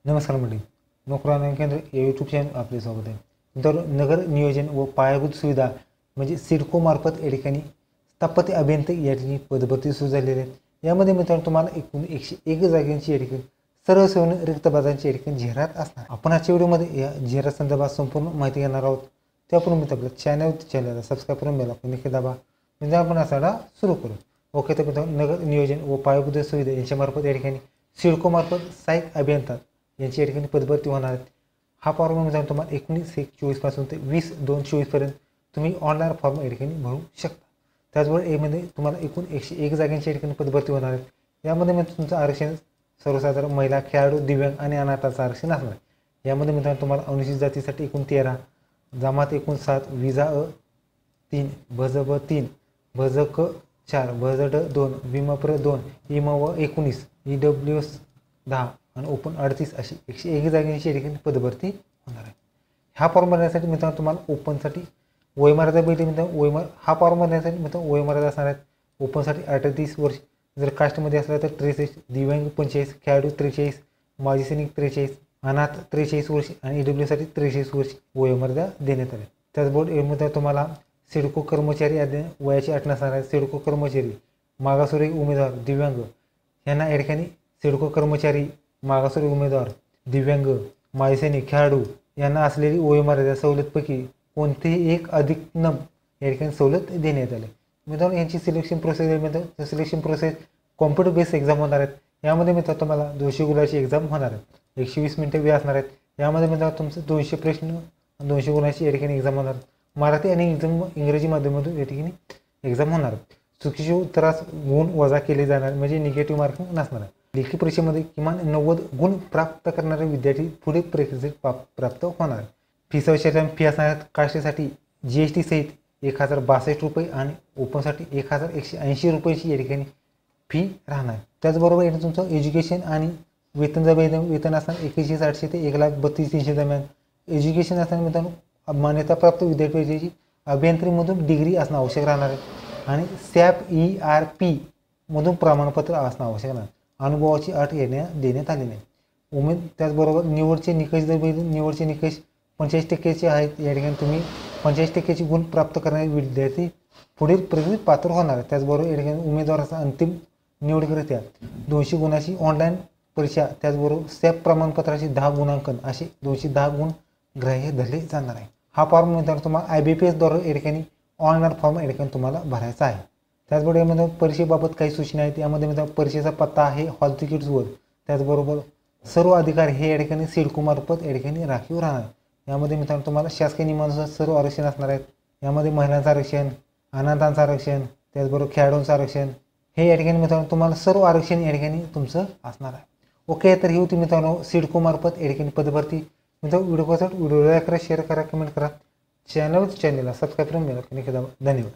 नमस्कार मंडळी, नोकरी ऑनलाईन केंद्र या यूट्यूब चॅनल आपले स्वागत आहे। तर नगर नियोजन व पायाभूत सुविधा म्हणजे सिडको मार्फत या ठिकाणी स्थापत्य अभियंते या ठिकाणी पदभरती सुरू झालेली आहे। यामध्ये मित्रांनो तुम्हाला एकूण 101 जागांची या ठिकाणी सर्व सेवन रिक्त पदांची या ठिकाणी जाहिरात असणार। आपण आजच्या व्हिडिओमध्ये या जाहिरात संदर्भात संपूर्ण माहिती घेणार आहोत। त्यापूर्वी मित्र आपल्या चॅनलला सबस्क्राईब करून बेल आयकॉन नक्की दाबा म्हणजे आपण असा सुरू करू। ओके, तर मित्रांनो नगर नियोजन व पायाभूत सुविधा यांच्या मार्फत या ठिकाणी सिडको मार्फत सहाय्यक अभियंता यांची या ठिकाणी पदभरती होणार आहे। हा फॉर्म मित्रांनो तुम्हाला 19/1/24 पासून ते 20/2/24 पर्यंत तुम्ही ऑनलाईन फॉर्म या ठिकाणी भरू शकता। त्याचबरोबर यामध्ये तुम्हाला एकूण 101 जागांची या ठिकाणी पदभरती होणार आहे। यामध्ये मित्रांनो तुमचं आरक्षण सर्वसाधारण महिला, खेळाडू, दिव्यांग आणि अनाथांचं आरक्षण असणार आहे। यामध्ये मित्रांनो तुम्हाला अनुसूचित जातीसाठी एकूण 13, जमात एकूण 7, विजा अ 3, भजब 3, भजक 4, भजड 2, विमप्र 2, इम व 19, EWS 10 आणि ओपन 38 अशी 101 जागांची या ठिकाणी पदभरती होणार आहे। हा फॉर्म भरण्यासाठी मित्रांनो तुम्हाला ओपनसाठी वयोमर्यादा बघितली मित्रांनो हा फॉर्म भरण्यासाठी मित्रांनो वयोमर्यादा असणार आहेत। ओपनसाठी 38 वर्ष, जर कास्टमध्ये असला तर 63, दिव्यांग 45, खेळाडू 43, माजी सैनिक 43, अनाथ 43 वर्ष आणि EWसाठी 43 वर्ष वयोमर्यादा देण्यात आली। त्याचबरोबर यामध्ये तुम्हाला सिडको कर्मचारी वयाची अट नसणार आहे। सिडको कर्मचारी, मागासवर्गीय उमेदवार, दिव्यांग यांना या ठिकाणी सिडको कर्मचारी, मागासवर्गीय उमेदवार, दिव्यांग, माजी सैनिक, खेळाडू यांना असलेली वयोमर्यादा सवलतपैकी कोणतेही एक अधिक नम या ठिकाणी सवलत देण्यात आली। मित्रांनो यांची selection process computer based exam होणार आहेत। यामध्ये मित्रांनो तुम्हाला 200 गुणांची एक्झाम होणार आहे। 120 मिनिटे वेळ असणार आहेत। यामध्ये मित्रांनो तुमचं 200 प्रश्न 200 गुणांची या ठिकाणी एक्झाम होणार। मराठी आणि इंग्रजी माध्यमातून या ठिकाणी एक्झाम होणार। चुकीच्या उत्तरास गुण वजा केले जाणार म्हणजे निगेटिव्ह मार्किंग नसणार आहे। लेखी परीक्षेमध्ये किमान 90 गुण प्राप्त करणारे विद्यार्थी पुढील परीक्षेत प्राप्त होणार आहे। फी असणार आहेत। कास्टसाठी GST सहित 1062 रुपये आणि ओपनसाठी 1180 रुपयाची या ठिकाणी फी राहणार। त्याचबरोबर याने तुमचं एज्युकेशन आणि वेतन असणार 81,800 ते 1,32,300 दरम्यान। एज्युकेशन असणार मित्रांनो मान्यताप्राप्त विद्यापीठाची अभियांत्रिकीमधून डिग्री असणं आवश्यक राहणार आहे आणि SAP ERP मधून प्रमाणपत्र असणं आवश्यक राहणार। अनुभवाची अट देण्यात आलेली आहे। त्याचबरोबर निवडचे निकष 85% आहेत। या ठिकाणी तुम्ही 85% गुण प्राप्त करणारे विद्यार्थी पुढील परीक्षेत पात्र होणार आहे। त्याचबरोबर या ठिकाणी उमेदवाराचा अंतिम निवडकरित्या 200 गुणाची ऑनलाईन परीक्षा, त्याचबरोबर SAP प्रमाणपत्राचे 10 गुणांकन असे 210 गुण ग्राह्य धरले जाणार आहे। हा फॉर्म मित्रांनो तुम्हाला IBPS द्वारे या ठिकाणी ऑनलाईन फॉर्म या ठिकाणी तुम्हाला भरायचा आहे। त्याचबरोबर यामध्ये परीक्षेबाबत काही सूचना आहेत। यामध्ये मित्रांनो परीक्षेचा पत्ता आहे हॉल तिकीट्सवर। त्याचबरोबर सर्व अधिकार हे या ठिकाणी सिडको मार्फत या ठिकाणी राखीव राहणार। यामध्ये मित्रांनो तुम्हाला शासकीय नियमानुसार सर्व आरक्षण असणार आहेत। यामध्ये महिलांचं आरक्षण, अनाथांचं आरक्षण, त्याचबरोबर खेळाडूंचं आरक्षण हे या ठिकाणी मित्रांनो तुम्हाला सर्व आरक्षण या ठिकाणी तुमचं असणार आहे। ओके, तर ही होती मित्रांनो सिडको मार्फत या ठिकाणी पदभरती। मित्रांनो व्हिडिओ लाईक करा, शेअर करा, कमेंट करा। चॅनलला सबस्क्राईब करून बेल आयकॉन दाबा। धन्यवाद।